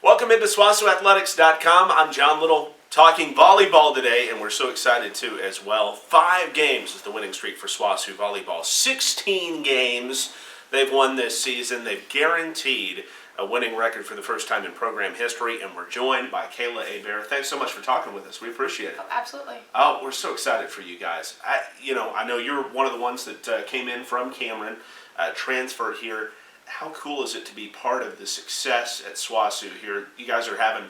Welcome into SWOSUathletics.com. I'm John Liddle talking volleyball today, and we're so excited too as well. 5 games is the winning streak for SWOSU Volleyball. 16 games they've won this season. They've guaranteed a winning record for the first time in program history, and we're joined by Kayla Bear. Thanks so much for talking with us. We appreciate it. Oh, absolutely. Oh, we're so excited for you guys. I know you're one of the ones that came in from Cameron, transferred here. How cool is it to be part of the success at SWOSU here? You guys are having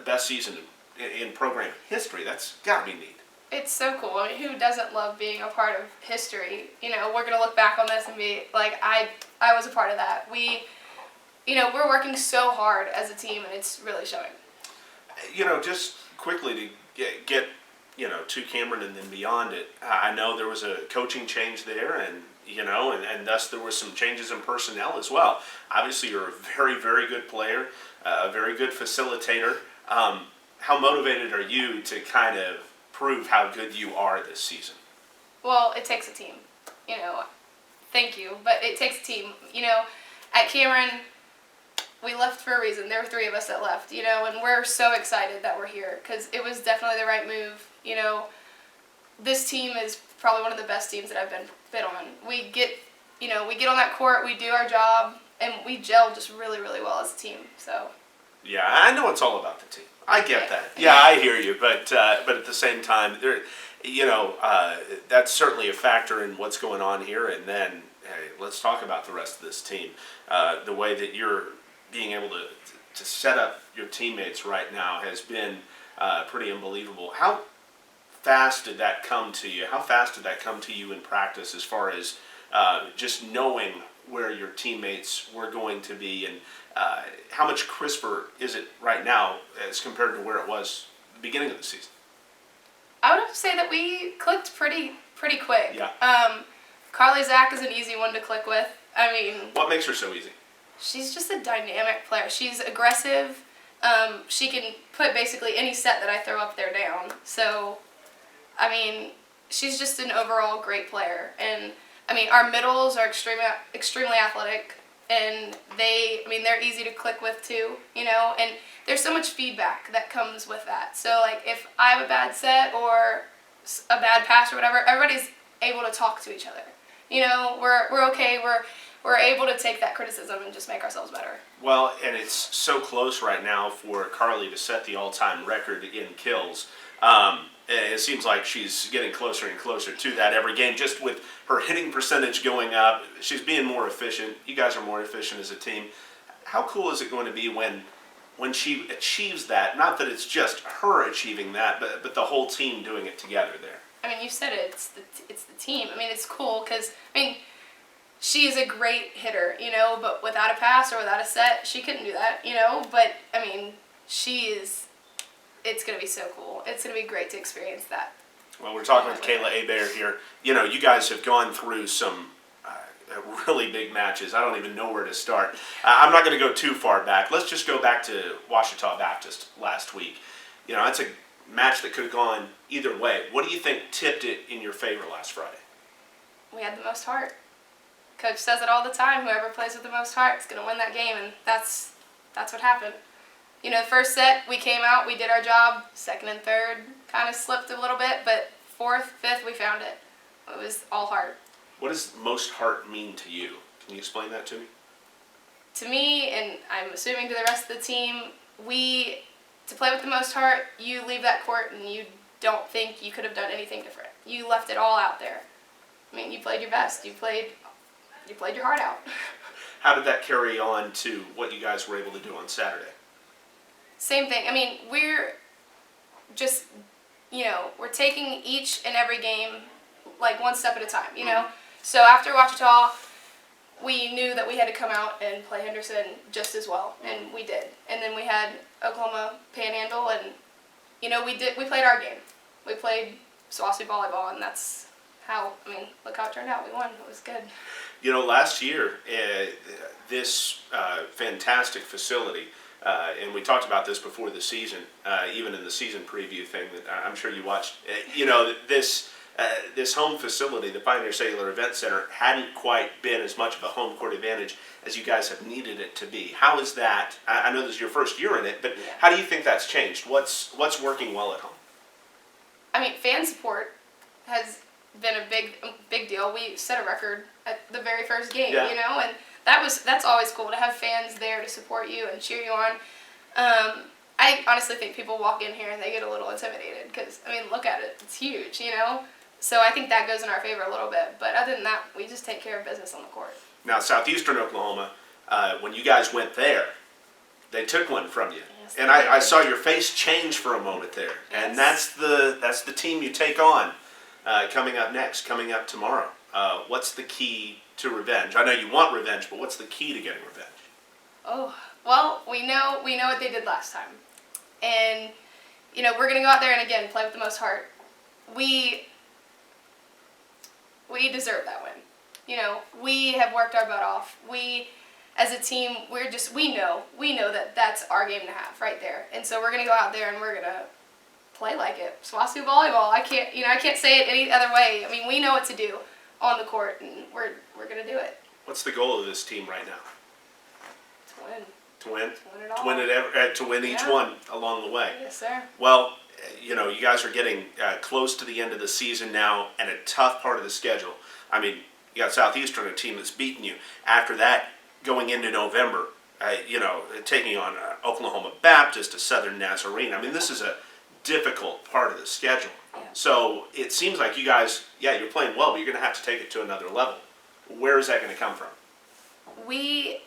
best season in program history. That's got to be neat. It's so cool. I mean, who doesn't love being a part of history? You know, we're going to look back on this and be like, I was a part of that. We're working so hard as a team, and it's really showing. Just quickly to get to Cameron and then beyond it, I know there was a coaching change there, and thus there were some changes in personnel as well. Obviously, you're a very, very good player, a very good facilitator. How motivated are you to kind of prove how good you are this season? Well, it takes a team. Thank you, but it takes a team. At Cameron, we left for a reason. There were 3 of us that left, and we're so excited that we're here because it was definitely the right move. This team is probably one of the best teams that I've been on. We get on that court, we do our job, and we gel just really, really well as a team. So. Yeah, I know it's all about the team. I get that. Yeah, I hear you, but at the same time, that's certainly a factor in what's going on here. And then, hey, let's talk about the rest of this team. The way that you're being able to set up your teammates right now has been pretty unbelievable. How fast did that come to you? How fast did that come to you in practice as far as just knowing where your teammates were going to be, and how much crisper is it right now as compared to where it was at the beginning of the season? I would have to say that we clicked pretty quick. Yeah. Carly Zach is an easy one to click with. I mean, what makes her so easy? She's just a dynamic player. She's aggressive. She can put basically any set that I throw up there down. So, I mean, she's just an overall great player. And, I mean, our middles are extremely athletic. And they're easy to click with too, and there's so much feedback that comes with that. So, like, if I have a bad set or a bad pass or whatever, everybody's able to talk to each other. We're okay. We're able to take that criticism and just make ourselves better. Well, and it's so close right now for Carly to set the all-time record in kills. It seems like she's getting closer and closer to that every game, just with her hitting percentage going up. She's being more efficient. You guys are more efficient as a team. How cool is it going to be when she achieves that? Not that it's just her achieving that, but the whole team doing it together there. I mean, you said it. It's the team. I mean, it's cool because, she is a great hitter, but without a pass or without a set, she couldn't do that, But, it's going to be so cool. It's going to be great to experience that. Well, we're talking with Kayla Bear here. You guys have gone through some really big matches. I don't even know where to start. I'm not going to go too far back. Let's just go back to Ouachita Baptist last week. That's a match that could have gone either way. What do you think tipped it in your favor last Friday? We had the most heart. Coach says it all the time. Whoever plays with the most heart is going to win that game, and that's what happened. The first set, we came out, we did our job. Second and third kind of slipped a little bit, but 4th, 5th, we found it. It was all heart. What does most heart mean to you? Can you explain that to me? To me, and I'm assuming to the rest of the team, to play with the most heart, you leave that court and you don't think you could have done anything different. You left it all out there. You played your best. You played your heart out. How did that carry on to what you guys were able to do on Saturday? Same thing. We're just, we're taking each and every game like one step at a time, So after Ouachita, we knew that we had to come out and play Henderson just as well, and we did. And then we had Oklahoma Panhandle, and, we played our game. We played SWOSU Volleyball, and that's how, look how it turned out. We won. It was good. Last year, this fantastic facility, and we talked about this before the season, even in the season preview thing that I'm sure you watched, this this home facility, the Pioneer Cellular Event Center, hadn't quite been as much of a home court advantage as you guys have needed it to be. How is that? I know this is your first year in it, but how do you think that's changed? What's working well at home? I mean, fan support has been a big deal. We set a record at the very first game, you know, and that's always cool to have fans there to support you and cheer you on. I honestly think people walk in here and they get a little intimidated because, I mean, look at it. It's huge, you know? So I think that goes in our favor a little bit. But other than that, we just take care of business on the court. Now, Southeastern Oklahoma, when you guys went there, they took one from you. Yes, and I saw your face change for a moment there. Yes. And that's the team you take on coming up next, coming up tomorrow. What's the key to revenge? I know you want revenge, but what's the key to getting revenge? Oh, well, we know what they did last time. And, you know, we're going to go out there and, again, play with the most heart. We deserve that win. You know, we have worked our butt off. We, as a team, we know that that's our game to have right there. And so we're going to go out there and we're going to play like it. SWOSU Volleyball. I can't say it any other way. I mean, we know what to do on the court, and we're going to do it. What's the goal of this team right now? To win. To win? To win it all. To win each one along the way. Yes, sir. Well, you know, you guys are getting close to the end of the season now and a tough part of the schedule. I mean, you got Southeastern, a team that's beaten you. After that, going into November, you know, taking on Oklahoma Baptist, a Southern Nazarene. I mean, this is a difficult part of the schedule. Yeah. So it seems like you guys, you're playing well, but you're going to have to take it to another level. Where is that going to come from? We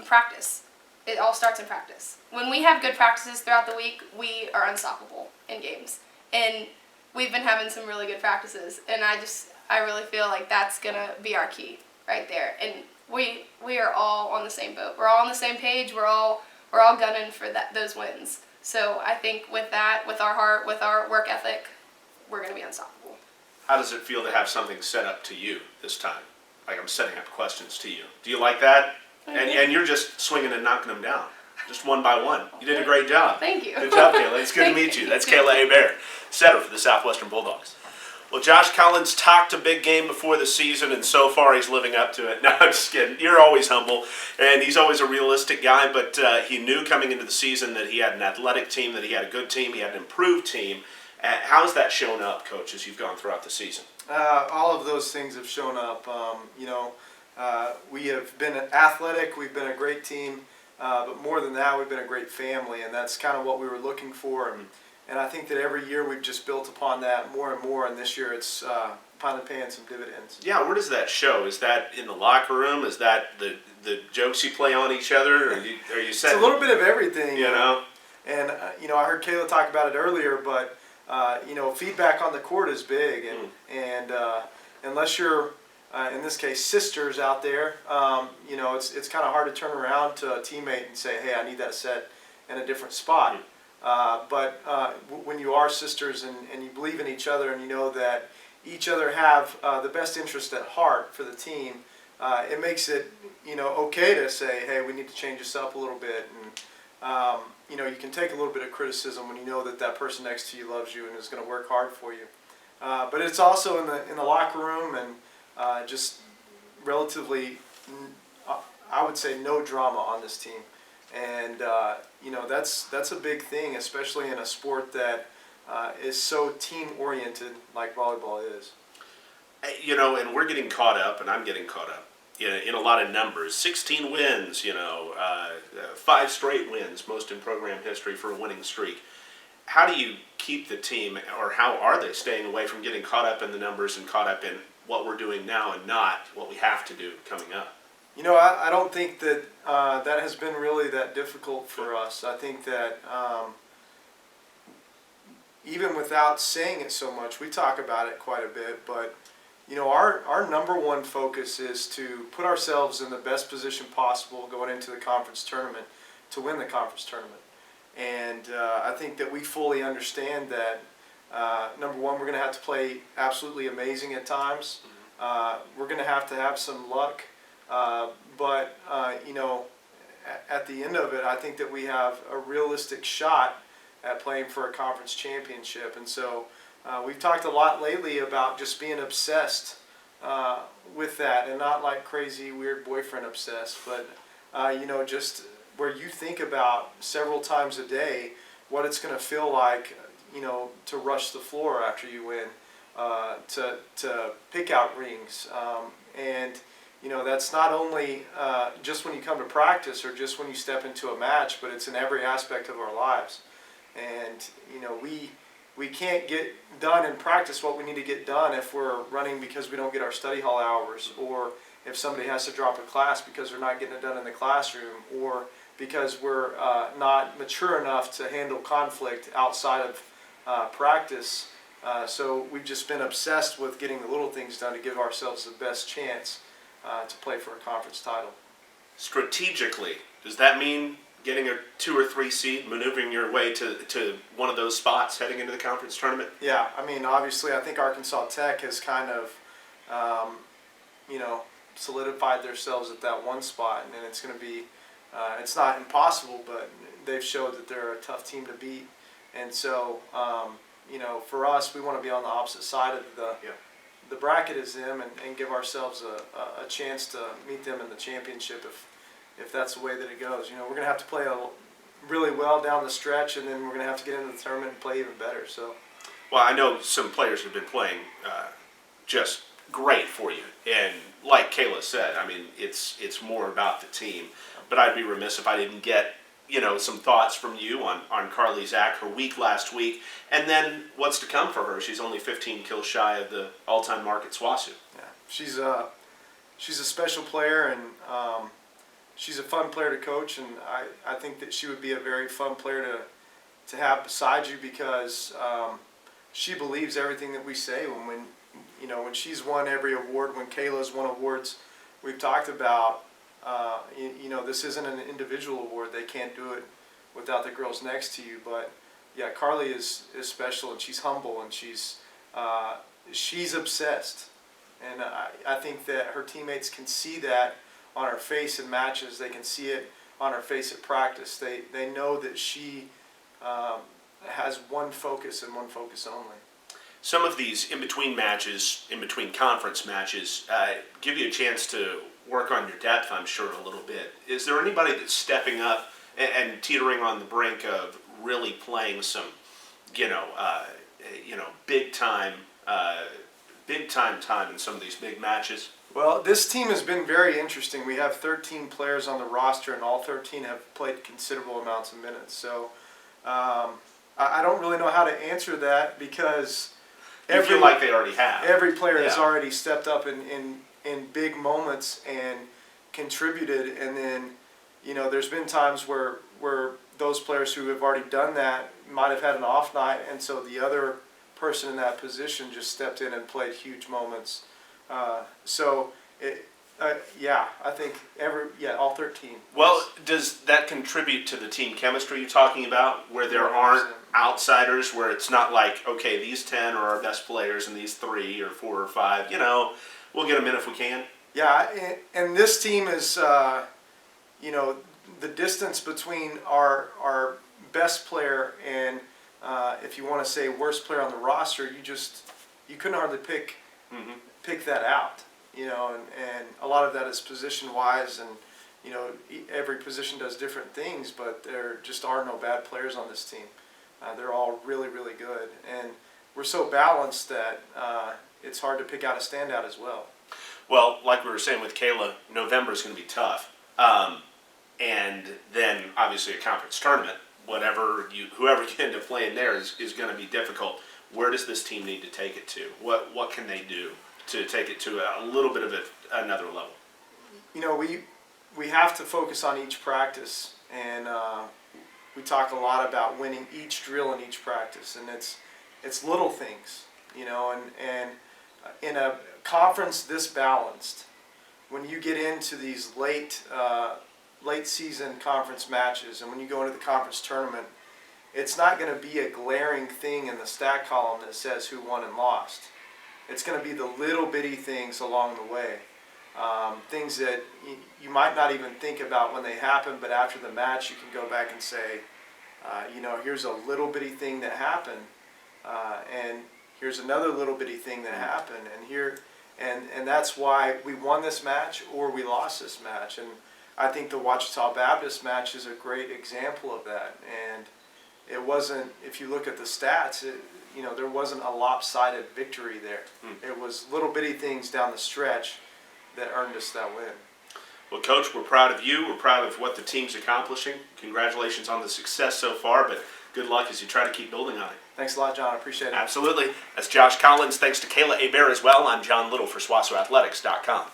practice. It all starts in practice. When we have good practices throughout the week, we are unstoppable in games. And we've been having some really good practices. And I really feel like that's going to be our key right there. And we are all on the same boat. We're all on the same page. We're all gunning for those wins. So I think with that, with our heart, with our work ethic, we're going to be unstoppable. How does it feel to have something set up to you this time? Like I'm setting up questions to you. Do you like that? And you're just swinging and knocking them down, just one by one. You did a great job. Thank you. Good job, Kayla. It's good to meet you. That's Kayla Bear, setter for the Southwestern Bulldogs. Well, Josh Collins talked a big game before the season, and so far he's living up to it. No, I'm just kidding. You're always humble, and he's always a realistic guy, but he knew coming into the season that he had an athletic team, that he had a good team, he had an improved team. How's that shown up, Coach, as you've gone throughout the season? All of those things have shown up. We have been athletic, we've been a great team, but more than that, we've been a great family, and that's kind of what we were looking for. And I think that every year we've just built upon that more and more, and this year it's finally paying some dividends. Yeah, where does that show? Is that in the locker room? Is that the jokes you play on each other? Or are you setting? It's a little bit of everything. You know? And, I heard Kayla talk about it earlier, but, feedback on the court is big, and unless you're in this case, sisters out there, it's kind of hard to turn around to a teammate and say, hey, I need that set in a different spot. But when you are sisters and you believe in each other and you know that each other have the best interest at heart for the team, it makes it, okay to say, hey, we need to change this up a little bit. And, you can take a little bit of criticism when you know that person next to you loves you and is going to work hard for you. But it's also in the locker room and just relatively, I would say, no drama on this team. And, that's a big thing, especially in a sport that is so team-oriented like volleyball is. And we're getting caught up, and I'm getting caught up in a lot of numbers. 16 wins, 5 straight wins, most in program history for a winning streak. How do you keep the team, or how are they staying away from getting caught up in the numbers and caught up in what we're doing now and not what we have to do coming up? I don't think that that has been really that difficult for us. I think that even without saying it so much, we talk about it quite a bit, but our number one focus is to put ourselves in the best position possible going into the conference tournament to win the conference tournament. And I think that we fully understand that, number one, we're going to have to play absolutely amazing at times. We're going to have some luck. But at the end of it, I think that we have a realistic shot at playing for a conference championship. And so we've talked a lot lately about just being obsessed with that, and not like crazy weird boyfriend obsessed, but just where you think about several times a day what it's going to feel like, to rush the floor after you win, to pick out rings, and that's not only just when you come to practice or just when you step into a match, but it's in every aspect of our lives. And we can't get done in practice what we need to get done if we're running because we don't get our study hall hours, or if somebody has to drop a class because they're not getting it done in the classroom, or because we're not mature enough to handle conflict outside of practice. So we've just been obsessed with getting the little things done to give ourselves the best chance to play for a conference title. Strategically, does that mean getting a 2 or 3 seed, maneuvering your way to one of those spots heading into the conference tournament? Yeah, obviously I think Arkansas Tech has kind of, solidified themselves at that one spot, and it's going to be, it's not impossible, but they've showed that they're a tough team to beat. And so, for us, we want to be on the opposite side of the bracket as them, and give ourselves a chance to meet them in the championship if that's the way that it goes. We're going to have to play really well down the stretch, and then we're going to have to get into the tournament and play even better. So, well, I know some players have been playing just great for you, and like Kayla said, it's more about the team. But I'd be remiss if I didn't get some thoughts from you on Carly Zach, her week last week, and then what's to come for her. She's only 15 kills shy of the all-time mark at SWOSU. Yeah, she's a special player, and she's a fun player to coach, and I think that she would be a very fun player to have beside you, because she believes everything that we say. When she's won every award, when Kayla's won awards, we've talked about. This isn't an individual award. They can't do it without the girls next to you. But yeah, Carly is special, and she's humble, and she's obsessed. And I think that her teammates can see that on her face in matches. They can see it on her face at practice. They know that she has one focus and one focus only. Some of these in-between matches, in-between conference matches, give you a chance to work on your depth, I'm sure, a little bit. Is there anybody that's stepping up and teetering on the brink of really playing some, big time in some of these big matches? Well, this team has been very interesting. We have 13 players on the roster, and all 13 have played considerable amounts of minutes. So I don't really know how to answer that, because you feel like they already have. Every player has already stepped up in big moments and contributed, and then there's been times where those players who have already done that might have had an off night, and so the other person in that position just stepped in and played huge moments. I think all 13. Well, does that contribute to the team chemistry you're talking about, where there aren't outsiders, where it's not like, okay, these 10 are our best players and these 3 or 4 or 5, we'll get them in if we can? Yeah, and this team is, the distance between our best player and, if you want to say worst player on the roster, you couldn't hardly pick that out. And a lot of that is position-wise, and every position does different things, but there just are no bad players on this team. They're all really, really good, and we're so balanced that it's hard to pick out a standout as well. Well, like we were saying with Kayla, November is going to be tough, and then obviously a conference tournament. Whoever you end up playing there is going to be difficult. Where does this team need to take it to? What can they do to take it to a little bit of another level? We have to focus on each practice, and we talk a lot about winning each drill in each practice, and it's little things, and in a conference this balanced, when you get into these late season conference matches, and when you go into the conference tournament, it's not going to be a glaring thing in the stat column that says who won and lost. It's going to be the little bitty things along the way, things that you might not even think about when they happen, but after the match you can go back and say, here's a little bitty thing that happened, and here's another little bitty thing that happened, and here, and that's why we won this match or we lost this match. And I think the Ouachita Baptist match is a great example of that. And it wasn't, if you look at the stats, there wasn't a lopsided victory there. It was little bitty things down the stretch that earned us that win. Well, Coach, we're proud of you. We're proud of what the team's accomplishing. Congratulations on the success so far, but good luck as you try to keep building on it. Thanks a lot, John. I appreciate it. Absolutely. That's Josh Collins. Thanks to Kayla Bear as well. I'm John Liddle for SWOSUathletics.com.